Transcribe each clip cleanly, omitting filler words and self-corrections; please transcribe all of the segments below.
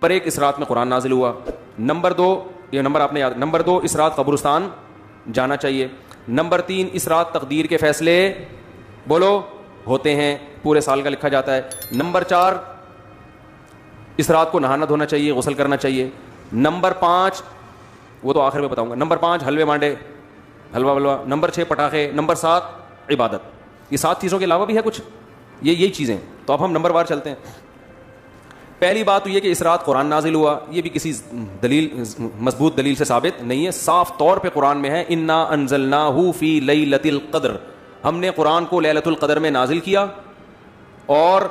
پر ایک اس رات میں قرآن نازل ہوا. نمبر 2 یہ نمبر آپ نے یاد. نمبر 2 اس رات قبرستان جانا چاہیے. نمبر 3 اس رات تقدیر کے فیصلے بولو ہوتے ہیں, پورے سال کا لکھا جاتا ہے. نمبر 4 اس رات کو نہانا دھونا چاہیے, غسل کرنا چاہیے. نمبر 5 وہ تو آخر میں بتاؤں گا. نمبر 5 حلوے مانڈے, حلوہ ولوا. نمبر 6 پٹاخے. نمبر 7 عبادت. یہ 7 چیزوں کے علاوہ بھی ہے کچھ, یہی چیزیں. تو اب ہم نمبر وار چلتے ہیں. پہلی بات تو یہ کہ اس رات قرآن نازل ہوا, یہ بھی کسی دلیل مضبوط دلیل سے ثابت نہیں ہے, صاف طور پہ قرآن میں ہے انا انزلناہ فی لیلۃ القدر, ہم نے قرآن کو لیلۃ القدر میں نازل کیا. اور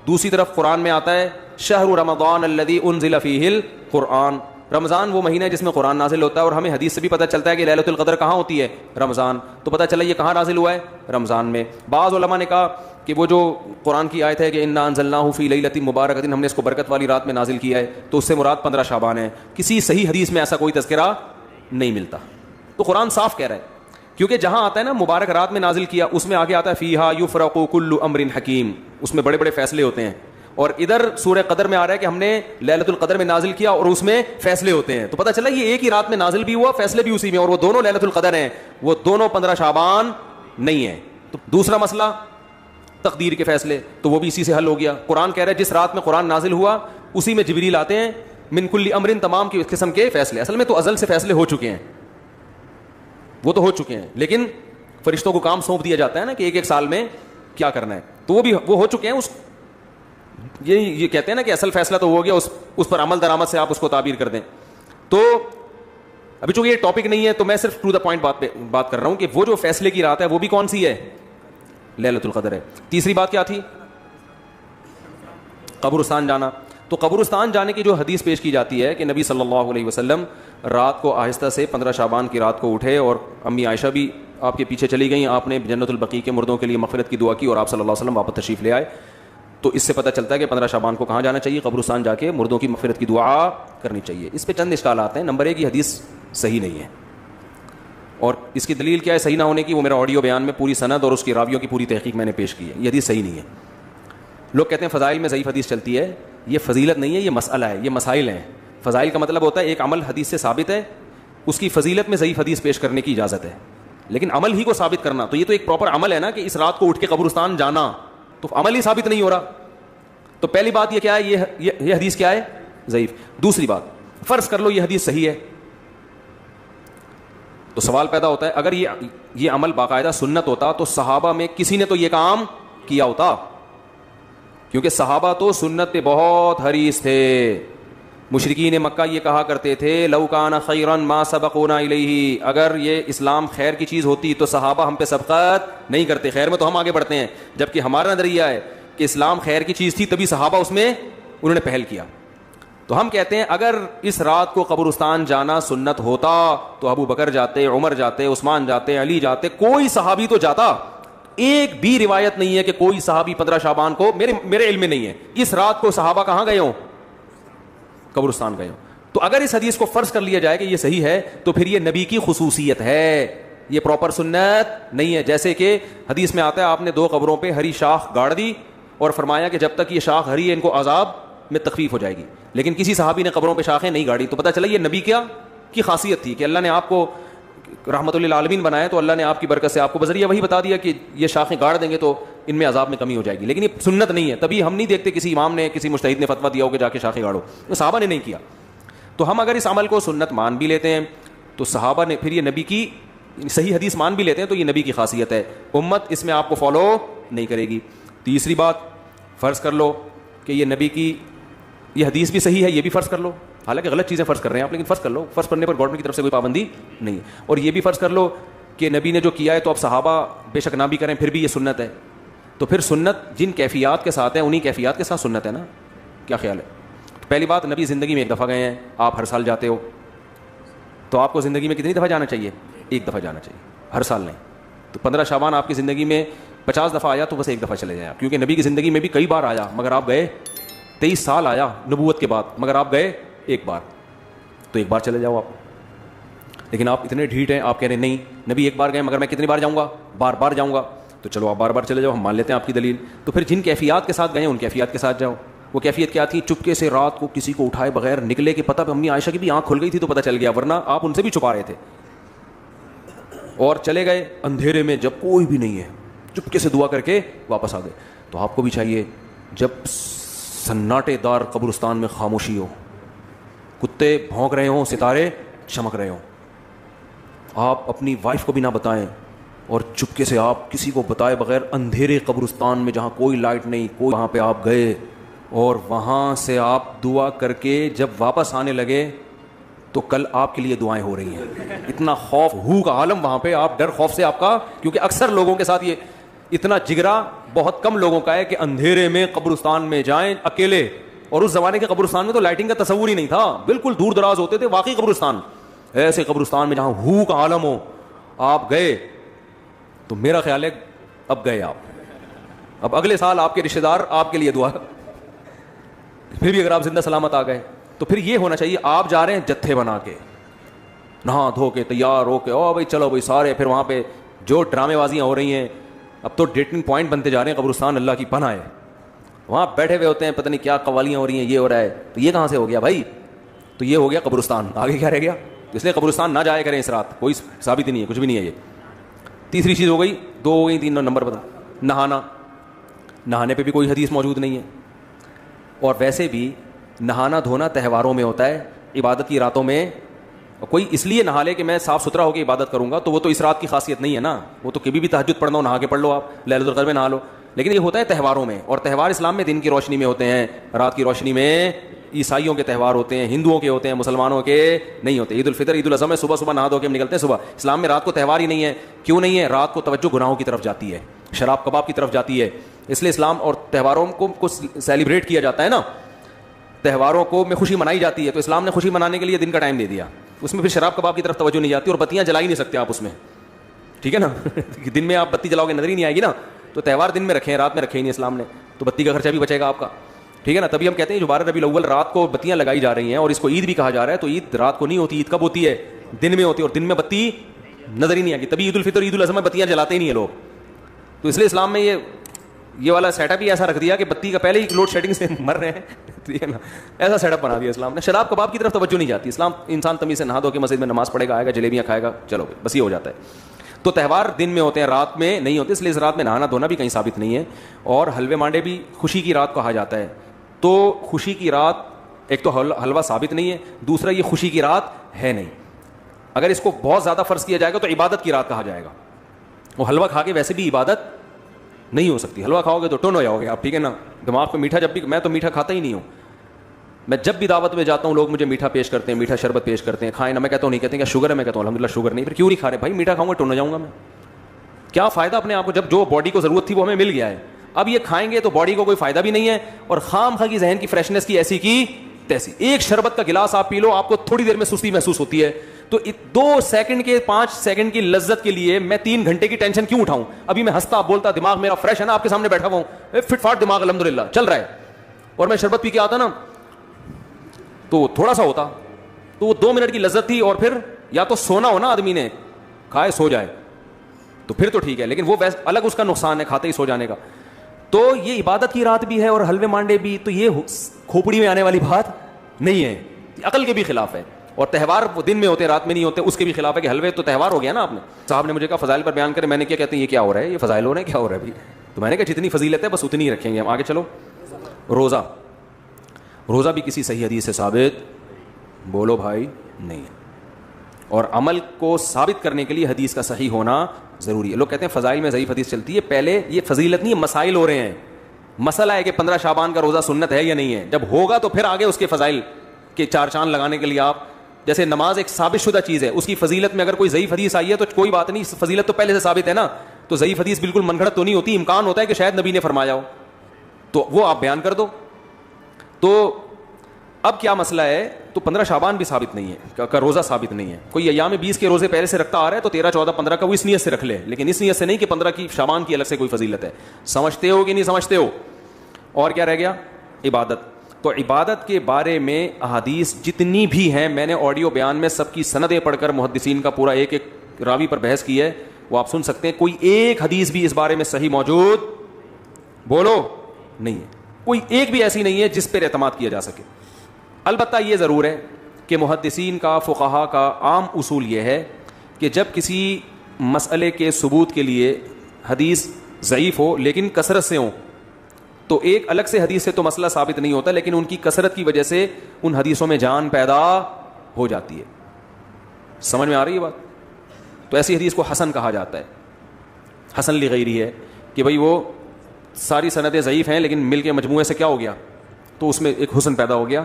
دوسری طرف قرآن میں آتا ہے شہر رمضان الذی انزل فیہ القرآن, رمضان وہ مہینہ ہے جس میں قرآن نازل ہوتا ہے. اور ہمیں حدیث سے بھی پتہ چلتا ہے کہ لیلۃ القدر کہاں ہوتی ہے, رمضان. تو پتہ چلا یہ کہاں نازل ہوا ہے, رمضان میں. بعض علماء نے کہا کہ وہ جو قرآن کی آیت ہے کہ انا انزلناہ فی لیلۃ مبارکۃ, ہم نے اس کو برکت والی رات میں نازل کیا ہے, تو اس سے مراد 15 شعبان ہے. کسی صحیح حدیث میں ایسا کوئی تذکرہ نہیں ملتا. تو قرآن صاف کہہ رہا ہے, کیونکہ جہاں آتا ہے نا مبارک رات میں نازل کیا, اس میں آگے آتا ہے فیہا یفرق کل امر حکیم, اس میں بڑے بڑے فیصلے ہوتے ہیں. اور ادھر سورہ قدر میں آ رہا ہے کہ ہم نے لیلۃ القدر میں نازل کیا اور اس میں فیصلے ہوتے ہیں. تو پتہ چلا یہ ایک ہی رات میں نازل بھی ہوا, فیصلے بھی اسی میں, اور وہ دونوں لیلۃ القدر ہیں, وہ دونوں 15 شعبان نہیں ہیں. تو دوسرا مسئلہ تقدیر کے فیصلے, تو وہ بھی اسی سے حل ہو گیا. قرآن کہہ رہا ہے جس رات میں قرآن نازل ہوا اسی میں جبریل آتے ہیں, من کل امر, تمام کی قسم کے فیصلے. اصل میں تو ازل سے فیصلے ہو چکے ہیں, وہ تو ہو چکے ہیں, لیکن فرشتوں کو کام سونپ دیا جاتا ہے نا کہ ایک سال میں کیا کرنا ہے, تو وہ ہو چکے ہیں. یہ کہتے ہیں نا کہ اصل فیصلہ تو ہو گیا, اس پر عمل درآمد سے آپ اس کو تعبیر کر دیں. تو ابھی چونکہ یہ ٹاپک نہیں ہے تو میں صرف ٹو دا پوائنٹ بات کر رہا ہوں کہ وہ جو فیصلے کی رات ہے وہ بھی کون سی ہے, لیلۃ القدر ہے. تیسری بات کیا تھی, قبرستان جانا. تو قبرستان جانے کی جو حدیث پیش کی جاتی ہے کہ نبی صلی اللہ علیہ وسلم رات کو آہستہ سے 15 شعبان کی رات کو اٹھے, اور امی عائشہ بھی آپ کے پیچھے چلی گئیں, آپ نے جنت البقیع کے مردوں کے لیے مغفرت کی دعا کی, اور آپ صلی اللہ علیہ وسلم واپس تشریف لے آئے. تو اس سے پتہ چلتا ہے کہ 15 شعبان کو کہاں جانا چاہیے, قبرستان جا کے مردوں کی مغفرت کی دعا کرنی چاہیے. اس پہ چند اشکالات ہیں. نمبر 1 یہ حدیث صحیح نہیں ہے, اور اس کی دلیل کیا ہے صحیح نہ ہونے کی, وہ میرا آڈیو بیان میں پوری سند اور اس کی راویوں کی پوری تحقیق میں نے پیش کی ہے. یہ حدیث صحیح نہیں ہے. لوگ کہتے ہیں فضائل میں ضعیف حدیث چلتی ہے, یہ فضیلت نہیں ہے, یہ مسئلہ ہے, یہ مسائل ہیں. فضائل کا مطلب ہوتا ہے ایک عمل حدیث سے ثابت ہے, اس کی فضیلت میں ضعیف حدیث پیش کرنے کی اجازت ہے, لیکن عمل ہی کو ثابت کرنا, تو یہ تو ایک پراپر عمل ہے نا کہ اس رات کو اٹھ کے قبرستان جانا, تو عمل ہی ثابت نہیں ہو رہا. تو پہلی بات یہ کیا ہے, یہ حدیث کیا ہے, ضعیف. دوسری بات, فرض کر لو یہ حدیث صحیح ہے, تو سوال پیدا ہوتا ہے اگر یہ عمل باقاعدہ سنت ہوتا تو صحابہ میں کسی نے تو یہ کام کیا ہوتا, کیونکہ صحابہ تو سنت پہ بہت حریص تھے. مشرکین مکہ یہ کہا کرتے تھے لو کان خیرا ما سبقونا الیہ, اگر یہ اسلام خیر کی چیز ہوتی تو صحابہ ہم پہ سبقت نہیں کرتے, خیر میں تو ہم آگے بڑھتے ہیں, جبکہ ہمارا نظریہ ہے کہ اسلام خیر کی چیز تھی تبھی صحابہ اس میں انہوں نے پہل کیا. تو ہم کہتے ہیں اگر اس رات کو قبرستان جانا سنت ہوتا تو ابو بکر جاتے, عمر جاتے, عثمان جاتے, علی جاتے, کوئی صحابی تو جاتا. ایک بھی روایت نہیں ہے کہ کوئی صحابی 15 شعبان کو, میرے علم میں نہیں ہے, اس رات کو صحابہ کہاں گئے ہوں, قبرستان گئے ہوں. تو اگر اس حدیث کو فرض کر لیا جائے کہ یہ صحیح ہے تو پھر یہ نبی کی خصوصیت ہے, یہ پراپر سنت نہیں ہے. جیسے کہ حدیث میں آتا ہے آپ نے 2 قبروں پہ ہری شاخ گاڑ دی اور فرمایا کہ جب تک یہ شاخ ہری ہے ان کو عذاب میں تخفیف ہو جائے گی, لیکن کسی صحابی نے قبروں پہ شاخیں نہیں گاڑی. تو پتہ چلا یہ نبی کیا کی خاصیت تھی کہ اللہ نے آپ کو رحمت للعالمین بنایا, تو اللہ نے آپ کی برکت سے آپ کو بذریعہ وہی بتا دیا کہ یہ شاخیں گاڑ دیں گے تو ان میں عذاب میں کمی ہو جائے گی, لیکن یہ سنت نہیں ہے. تبھی ہم نہیں دیکھتے کسی امام نے, کسی مجتہد نے فتویٰ دیا ہو کہ جا کے شاخیں گاڑو, تو صحابہ نے نہیں کیا. تو ہم اگر اس عمل کو سنت مان بھی لیتے ہیں تو صحابہ نے, پھر یہ نبی کی صحیح حدیث مان بھی لیتے ہیں تو یہ نبی کی خاصیت ہے, امت اس میں آپ کو فالو نہیں کرے گی. تیسری بات, فرض کر لو کہ یہ نبی کی یہ حدیث بھی صحیح ہے, یہ بھی فرض کر لو, حالانکہ غلط چیزیں فرض کر رہے ہیں آپ, لیکن فرض کر لو, فرض کرنے پر گورنمنٹ کی طرف سے کوئی پابندی نہیں ہے. اور یہ بھی فرض کر لو کہ نبی نے جو کیا ہے تو اب صحابہ بے شک نہ بھی کریں پھر بھی یہ سنت ہے, تو پھر سنت جن کیفیات کے ساتھ ہے انہی کیفیات کے ساتھ سنت ہے نا. کیا خیال ہے؟ پہلی بات, نبی زندگی میں ایک دفعہ گئے ہیں, آپ ہر سال جاتے ہو, تو آپ کو زندگی میں کتنی دفعہ جانا چاہیے, ایک دفعہ جانا چاہیے, ہر سال نہیں. تو 15 شعبان آپ کی زندگی میں 50 دفعہ آیا تو بس ایک دفعہ چلے جائیں آپ, کیونکہ نبی کی زندگی میں بھی کئی بار آیا مگر آپ گئے, 23 سال آیا نبوت کے بعد مگر آپ گئے ایک بار, تو ایک بار چلے جاؤ آپ. لیکن آپ اتنے ڈھیٹ ہیں, آپ کہہ رہے ہیں نہیں نبی ایک بار گئے مگر میں کتنی بار جاؤں گا, بار بار جاؤں گا, تو چلو آپ بار بار چلے جاؤ, ہم مان لیتے ہیں آپ کی دلیل. تو پھر جن کیفیات کے ساتھ گئے ان کیفیات کے ساتھ جاؤ. وہ کیفیت کیا تھی؟ چپکے سے رات کو کسی کو اٹھائے بغیر نکلے کہ پتہ امی عائشہ کی بھی آنکھ کھل گئی تھی تو پتہ چل گیا، ورنہ آپ ان سے بھی چھپا رہے تھے. اور چلے گئے اندھیرے میں جب کوئی بھی نہیں ہے، چپکے سے دعا کر کے واپس آ گئے. تو آپ کو بھی چاہیے جب سناٹے دار قبرستان میں خاموشی ہو، کتے بھونک رہے ہوں، ستارے چمک رہے ہوں، آپ اپنی وائف کو بھی نہ بتائیں اور چپکے سے آپ کسی کو بتائے بغیر اندھیرے قبرستان میں جہاں کوئی لائٹ نہیں کوئی، وہاں پہ آپ گئے اور وہاں سے آپ دعا کر کے جب واپس آنے لگے تو کل آپ کے لیے دعائیں ہو رہی ہیں. اتنا خوف ہو کا عالم وہاں پہ، آپ ڈر خوف سے آپ کا، کیونکہ اکثر لوگوں کے ساتھ یہ اتنا جگرا بہت کم لوگوں کا ہے کہ اندھیرے میں قبرستان میں جائیں اکیلے. اور اس زمانے کے قبرستان میں تو لائٹنگ کا تصور ہی نہیں تھا، بالکل دور دراز ہوتے تھے واقعی قبرستان. ایسے قبرستان میں جہاں ہو کا عالم ہو آپ گئے تو میرا خیال ہے اب گئے آپ، اب اگلے سال آپ کے رشتہ دار آپ کے لیے دعا. پھر بھی اگر آپ زندہ سلامت آ گئے تو پھر یہ ہونا چاہیے آپ جا رہے ہیں جتھے بنا کے، نہا دھو کے تیار ہو کے، او بھائی چلو بھائی سارے. پھر وہاں پہ جو ڈرامے بازیاں ہو رہی ہیں، اب تو ڈیٹنگ پوائنٹ بنتے جا رہے ہیں قبرستان، اللہ کی پناہ ہے. وہاں بیٹھے ہوئے ہوتے ہیں، پتہ نہیں کیا قوالیاں ہو رہی ہیں، یہ ہو رہا ہے. تو یہ کہاں سے ہو گیا بھائی؟ تو یہ ہو گیا قبرستان، آگے کیا رہ گیا؟ اس لیے قبرستان نہ جایا کریں اس رات، کوئی ثابت ہی نہیں ہے، کچھ بھی نہیں ہے. یہ تیسری چیز ہو گئی، دو ہو گئی، تین نمبر بتا. نہانا، نہانے پہ بھی کوئی حدیث موجود نہیں ہے. اور ویسے بھی نہانا دھونا تہواروں میں ہوتا ہے، عبادت کی راتوں میں کوئی اس لیے نہا لے کہ میں صاف ستھرا ہو کے عبادت کروں گا، تو وہ تو اس رات کی خاصیت نہیں ہے نا. وہ تو کبھی بھی تہجد پڑھنا ہو نہا کے پڑھ لو، آپ لیلۃ القدر میں نہا لو. لیکن یہ ہوتا ہے تہواروں میں، اور تہوار اسلام میں دن کی روشنی میں ہوتے ہیں، رات کی روشنی میں. عیسائیوں کے تہوار ہوتے ہیں، ہندوؤں کے ہوتے ہیں، مسلمانوں کے نہیں ہوتے. عید الفطر، عید الاضحیٰ میں صبح صبح نہا دھو کے ہم نکلتے ہیں صبح. اسلام میں رات کو تہوار ہی نہیں ہے. کیوں نہیں ہے؟ رات کو توجہ گناہوں کی طرف جاتی ہے، شراب کباب کی طرف جاتی ہے. اس لیے اسلام اور تہواروں کو سیلیبریٹ کیا جاتا ہے نا، تہواروں کو میں خوشی منائی جاتی ہے. تو اسلام نے خوشی منانے کے لیے دن کا ٹائم دے دیا. اس میں پھر شراب کباب کی طرف توجہ نہیں جاتی، اور بتیاں جلا ہی نہیں سکتے آپ اس میں، ٹھیک ہے نا. دن میں آپ بتی جلاؤ گے نظر ہی نہیں آئے گی نا. تو تہوار دن میں رکھیں، رات میں رکھے ہی نہیں اسلام نے، تو بتی کا خرچہ بھی بچے گا آپ کا، ٹھیک ہے نا. تبھی ہم کہتے ہیں جو 12 ربیع الاول رات کو بتیاں لگائی جا رہی ہیں، اور اس کو عید بھی کہا جا رہا ہے. تو عید رات کو نہیں ہوتی، عید کب ہوتی ہے؟ دن میں ہوتی ہے، اور دن میں بتی نظر ہی نہیں آئے گی. تبھی عید الفطر عید الاضحیٰ میں بتیاں جلاتے ہی نہیں ہیں لوگ. تو اس لیے اسلام میں یہ والا سیٹ اپ ہی ایسا رکھ دیا کہ بتی کا پہلے ہی لوڈ شیڈنگ سے مر رہے ہیں، ٹھیک ہے نا. ایسا سیٹ اپ بنا دیا اسلام نے. شراب کباب کی طرف توجہ نہیں جاتی. اسلام انسان تمیز سے نہا دھو کے مسجد میں نماز پڑھے گا، آئے گا جلیبیاں کھائے گا، چلو بس یہ ہو جاتا ہے. تو تہوار دن میں ہوتے ہیں، رات میں نہیں ہوتے. اس لیے اس رات میں نہانا دھونا بھی کہیں ثابت نہیں ہے. اور حلوے مانڈے بھی خوشی کی رات کہا جاتا ہے. تو خوشی کی رات، ایک تو حلوہ ثابت نہیں ہے، دوسرا یہ خوشی کی رات ہے نہیں. اگر اس کو بہت زیادہ فرض کیا جائے گا تو عبادت کی رات کہا جائے گا. وہ حلوہ کھا کے ویسے بھی عبادت نہیں ہو سکتی. حلوہ کھاؤ گے تو ٹون ہو جاؤ گے آپ، ٹھیک ہے نا. دماغ پہ میٹھا، جب بھی میں تو میٹھا کھاتا ہی نہیں ہوں. میں جب بھی دعوت میں جاتا ہوں لوگ مجھے میٹھا پیش کرتے ہیں، میٹھا شربت پیش کرتے ہیں، کھائیں نا. میں کہتا ہوں نہیں، کہتے ہیں کیا شوگر ہے؟ میں کہتا ہوں الحمدللہ شوگر نہیں. پھر کیوں نہیں کھا رہے بھائی؟ میٹھا کھاؤں گا ٹون ہو جاؤں گا میں. کیا فائدہ اپنے آپ کو، جب جو باڈی کو ضرورت تھی وہ ہمیں مل گیا ہے. اب یہ کھائیں گے تو باڈی کو کوئی فائدہ بھی نہیں ہے، اور خام خواہ کی ذہن کی فریشنس کی ایسی کی تیسی. ایک شربت کا گلاس آپ پی لو، آپ کو تھوڑی دیر میں سستی محسوس ہوتی ہے. تو 2 سیکنڈ کے 5 سیکنڈ کی لذت کے لیے میں 3 گھنٹے کی ٹینشن کیوں اٹھاؤں؟ ابھی میں ہنستا بولتا، دماغ میرا فریش ہے نا، آپ کے سامنے بیٹھا ہوا ہوں، فٹ فاٹ دماغ الحمدللہ چل رہا ہے. اور میں شربت پی کے آتا نا تو تھوڑا سا ہوتا، تو وہ 2 منٹ کی لذت تھی. اور پھر یا تو سونا ہو نا، آدمی نے کھائے سو جائے تو پھر تو ٹھیک ہے، لیکن وہ الگ اس کا نقصان ہے کھاتے ہی سو جانے کا. تو یہ عبادت کی رات بھی ہے اور حلوے مانڈے بھی. تو یہ کھوپڑی میں آنے والی بات نہیں ہے، عقل کے بھی خلاف ہے. اور تہوار وہ دن میں ہوتے ہیں، رات میں نہیں ہوتے، اس کے بھی خلاف ہے کہ حلوے تو تہوار ہو گیا نا. آپ نے صاحب نے مجھے کہا فضائل پر بیان کرے، میں نے کیا کہتے ہیں یہ کیا ہو رہا ہے، یہ فضائل ہو رہے ہیں، کیا ہو رہا ہے بھائی؟ تو میں نے کہا جتنی فضیلت ہے بس اتنی ہی رکھیں گے ہم. آگے چلو. روزہ بھی کسی صحیح حدیث سے ثابت بولو بھائی نہیں ہے. اور عمل کو ثابت کرنے کے لیے حدیث کا صحیح ہونا ضروری ہے. لوگ کہتے ہیں فضائل میں ضعیف حدیث چلتی ہے. پہلے یہ فضیلت نہیں ہے، مسائل ہو رہے ہیں. مسئلہ ہے کہ 15 شعبان کا روزہ سنت ہے یا نہیں ہے. جب ہوگا تو پھر آگے اس کے فضائل کے 4 چاند لگانے کے لیے آپ، جیسے نماز ایک ثابت شدہ چیز ہے، اس کی فضیلت میں اگر کوئی ضعیف حدیث آئی ہے تو کوئی بات نہیں، فضیلت تو پہلے سے ثابت ہے نا. تو ضعیف حدیث بالکل من گھڑت تو نہیں ہوتی، امکان ہوتا ہے کہ شاید نبی نے فرمایا ہو، تو وہ آپ بیان کر دو. تو اب کیا مسئلہ ہے؟ تو 15 شعبان بھی ثابت نہیں ہے کا روزہ ثابت نہیں ہے. کوئی ایام 20 کے روزے پہلے سے رکھتا آ رہا ہے تو 13 14 15 کا وہ اس نیت سے رکھ لے، لیکن اس نیت سے نہیں کہ 15 کی شعبان کی الگ سے کوئی فضیلت ہے. سمجھتے ہو کہ نہیں سمجھتے ہو؟ اور کیا رہ گیا؟ عبادت. تو عبادت کے بارے میں احادیث جتنی بھی ہیں، میں نے آڈیو بیان میں سب کی سندیں پڑھ کر محدثین کا پورا ایک ایک راوی پر بحث کی ہے، وہ آپ سن سکتے ہیں. کوئی ایک حدیث بھی اس بارے میں صحیح موجود بولو نہیں ہے. کوئی ایک بھی ایسی نہیں ہے جس پر اعتماد کیا جا سکے. البتہ یہ ضرور ہے کہ محدثین کا فقہا کا عام اصول یہ ہے کہ جب کسی مسئلے کے ثبوت کے لیے حدیث ضعیف ہو لیکن کثرت سے ہوں تو ایک الگ سے حدیث سے تو مسئلہ ثابت نہیں ہوتا, لیکن ان کی کثرت کی وجہ سے ان حدیثوں میں جان پیدا ہو جاتی ہے. سمجھ میں آ رہی ہے بات؟ تو ایسی حدیث کو حسن کہا جاتا ہے. حسن لغیری ہے کہ بھئی وہ ساری سندیں ضعیف ہیں لیکن مل کے مجموعے سے کیا ہو گیا, تو اس میں ایک حسن پیدا ہو گیا.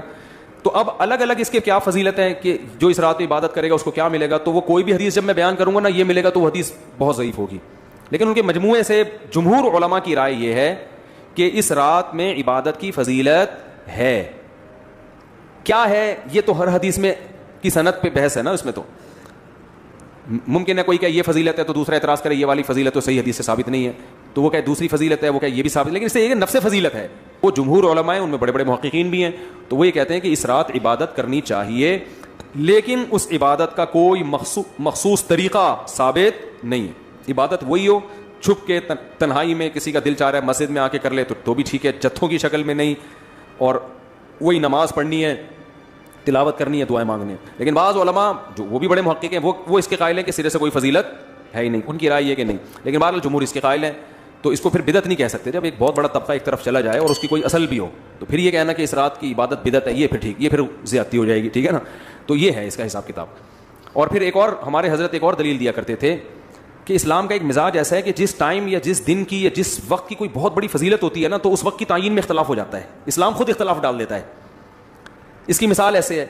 تو اب الگ الگ اس کے کیا فضیلت ہیں کہ جو اس رات میں عبادت کرے گا اس کو کیا ملے گا, تو وہ کوئی بھی حدیث جب میں بیان کروں گا نا یہ ملے گا تو وہ حدیث بہت ضعیف ہوگی. لیکن ان کے مجموعے سے جمہور علماء کی رائے یہ ہے کہ اس رات میں عبادت کی فضیلت ہے. کیا ہے یہ تو ہر حدیث میں کی سند پہ بحث ہے نا, اس میں تو ممکن ہے کوئی کہ یہ فضیلت ہے تو دوسرا اعتراض کرے یہ والی فضیلت تو صحیح حدیث سے ثابت نہیں ہے, تو وہ کہ دوسری فضیلت ہے, وہ کہ یہ بھی ثابت, لیکن اس سے یہ نفس فضیلت ہے. وہ جمہور علماء ہیں, ان میں بڑے بڑے محققین بھی ہیں, تو وہ یہ کہتے ہیں کہ اس رات عبادت کرنی چاہیے لیکن اس عبادت کا کوئی مخصوص طریقہ ثابت نہیں ہے. عبادت وہی ہو چھپ کے تنہائی میں کسی کا دل چاہ رہا ہے مسجد میں آ کے کر لے تو بھی ٹھیک ہے, جتھوں کی شکل میں نہیں, اور وہی نماز پڑھنی ہے, تلاوت کرنی ہے, دعائیں مانگنی ہے. لیکن بعض علماء جو وہ بھی بڑے محقق ہیں وہ اس کے قائل ہیں کہ سرے سے کوئی فضیلت ہے ہی نہیں, ان کی رائے یہ کہ نہیں. لیکن بہرحال جمہور اس کے قائل ہیں, تو اس کو پھر بدعت نہیں کہہ سکتے. جب ایک بہت بڑا طبقہ ایک طرف چلا جائے اور اس کی کوئی اصل بھی ہو تو پھر یہ کہنا کہ اس رات کی عبادت بدعت ہے, یہ پھر ٹھیک, یہ پھر زیادتی ہو جائے گی, ٹھیک ہے نا. تو یہ ہے اس کا حساب کتاب. اور پھر ایک اور ہمارے حضرت ایک اور دلیل دیا کرتے تھے کہ اسلام کا ایک مزاج ایسا ہے کہ جس ٹائم یا جس دن کی یا جس وقت کی کوئی بہت بڑی فضیلت ہوتی ہے نا تو اس وقت کی تعین میں اختلاف ہو جاتا ہے. اسلام خود اختلاف ڈال دیتا ہے. اس کی مثال ایسے ہے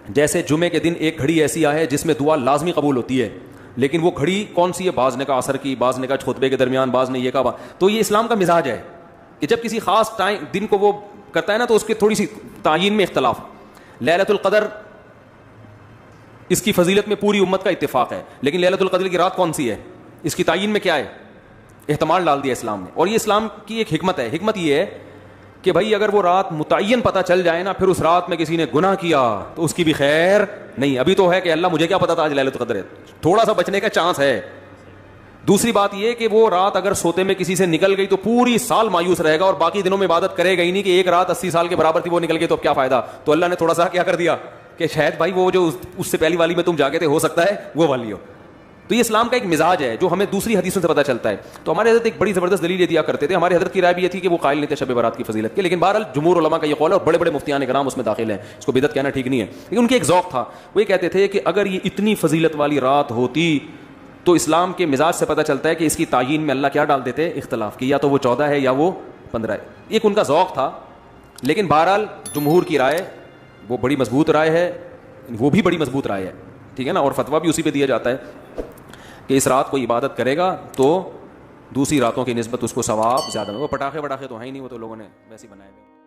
جیسے جمعے کے دن ایک گھڑی ایسی ہے جس میں دعا لازمی قبول ہوتی ہے, لیکن وہ گھڑی کون سی ہے, بعض نے کہا عصر کی, بعض نے کہا خطبے کے درمیان, بعض نے یہ کہا. تو یہ اسلام کا مزاج ہے کہ جب کسی خاص ٹائم دن کو وہ کرتا ہے نا تو اس کی تھوڑی سی تعین میں اختلاف. لیلۃ القدر اس کی فضیلت میں پوری امت کا اتفاق ہے, لیکن لیلۃ القدر کی رات کون سی ہے, اس کی تعین میں کیا ہے, احتمال ڈال دیا اسلام نے. اور یہ اسلام کی ایک حکمت ہے. حکمت یہ ہے کہ بھائی اگر وہ رات متعین پتہ چل جائے نا, پھر اس رات میں کسی نے گناہ کیا تو اس کی بھی خیر نہیں. ابھی تو ہے کہ اللہ مجھے کیا پتا تھا آج لیلۃ القدر ہے, تھوڑا سا بچنے کا چانس ہے. دوسری بات یہ کہ وہ رات اگر سوتے میں کسی سے نکل گئی تو پوری سال مایوس رہے گا اور باقی دنوں میں عبادت کرے گا ہی نہیں, کہ ایک رات 80 سال کے برابر تھی وہ نکل گئی تو اب کیا فائدہ. تو اللہ نے تھوڑا سا کیا کر دیا کہ شاید بھائی وہ جو اس سے پہلی والی میں تم جاگے تھے ہو سکتا ہے وہ والی ہو. تو یہ اسلام کا ایک مزاج ہے جو ہمیں دوسری حدیثوں سے پتہ چلتا ہے. تو ہمارے حضرت ایک بڑی زبردست دلیل یہ دیا کرتے تھے. ہمارے حضرت کی رائے بھی یہ تھی کہ وہ قائل نہیں تھے شب برات کی فضیلت کے, لیکن بہرحال جمہور علماء کا یہ قول ہے اور بڑے بڑے مفتیان کرام اس میں داخل ہیں, اس کو بدعت کہنا ٹھیک نہیں ہے. لیکن ان کے ایک ذوق تھا, وہ یہ کہتے تھے کہ اگر یہ اتنی فضیلت والی رات ہوتی تو اسلام کے مزاج سے پتہ چلتا ہے کہ اس کی تعین میں اللہ کیا ڈال دیتے, اختلاف کی, یا تو وہ 14 ہے یا وہ 15 ہے. ایک ان کا ذوق تھا. لیکن بہرحال جمہور کی رائے وہ بڑی مضبوط رائے ہے, وہ بھی بڑی مضبوط رائے ہے, ٹھیک ہے نا. اور فتویٰ بھی اسی پہ دیا جاتا ہے کہ اس رات کو عبادت کرے گا تو دوسری راتوں کی نسبت اس کو ثواب زیادہ. وہ پٹاخے تو ہیں ہی نہیں, وہ تو لوگوں نے ویسے بنائے ہوئے.